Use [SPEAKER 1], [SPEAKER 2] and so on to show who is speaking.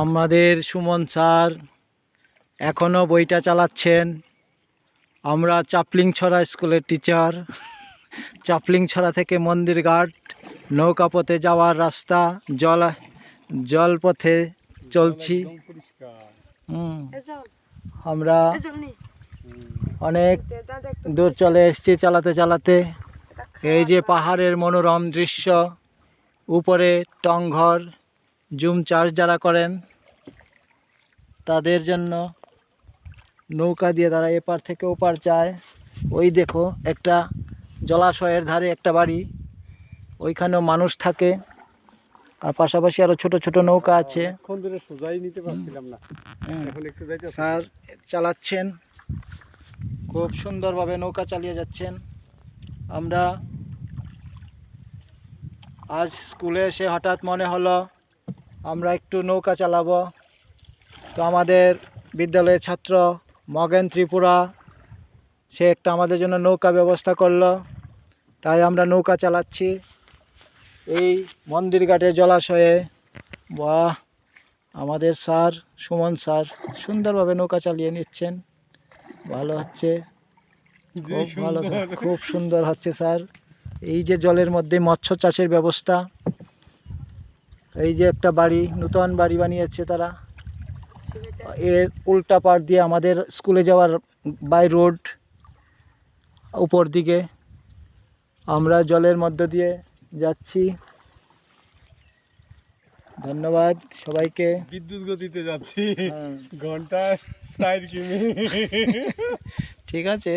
[SPEAKER 1] আমাদের সুমন স্যার এখনো বইটা চালাচ্ছেন। আমরা চাপলিংছড়া স্কুলের টিচার। চাপলিংছড়া থেকে মন্দির ঘাট নৌকাপথে যাওয়ার রাস্তা, জলপথে চলছি। আমরা অনেক দূর চলে এসেছি চালাতে চালাতে। এই যে পাহাড়ের মনোরম দৃশ্য, উপরে টংঘর জুম চাষ যারা করেন তাদের জন্য নৌকা দিয়ে তারা এপার থেকে ওপার যায়। ওই দেখো একটা জলাশয়ের ধারে একটা বাড়ি, ওইখানেও মানুষ থাকে, আর পাশাপাশি আরো ছোট ছোট নৌকা আছে। স্যার চালাচ্ছেন, খুব সুন্দরভাবে নৌকা চালিয়ে যাচ্ছেন। আমরা আজ স্কুলে এসে হঠাৎ মনে হলো আমরা একটু নৌকা চালাবো। তো আমাদের বিদ্যালয়ের ছাত্র মগেন ত্রিপুরা সে একটা আমাদের জন্য নৌকা ব্যবস্থা করলো, তাই আমরা নৌকা চালাচ্ছি এই মন্দির ঘাটের জলাশয়ে। বাহ, আমাদের স্যার সুমন স্যার সুন্দরভাবে নৌকা চালিয়ে নিচ্ছেন, ভালো হচ্ছে, খুব ভালো, খুব সুন্দর হচ্ছে স্যার। এই যে জলের মধ্যে মৎস্য চাষের ব্যবস্থা, এই যে একটা বাড়ি, নতুন বাড়ি বানিয়েছে তারা, এর উল্টা পাড় দিয়ে আমাদের স্কুলে যাওয়ার বাই রোড উপর দিকে, আমরা জলের মধ্য দিয়ে যাচ্ছি। ধন্যবাদ সবাইকে।
[SPEAKER 2] বিদ্যুৎ গতিতে যাচ্ছি, ঘন্টায় 4 কিমি।
[SPEAKER 1] ঠিক আছে।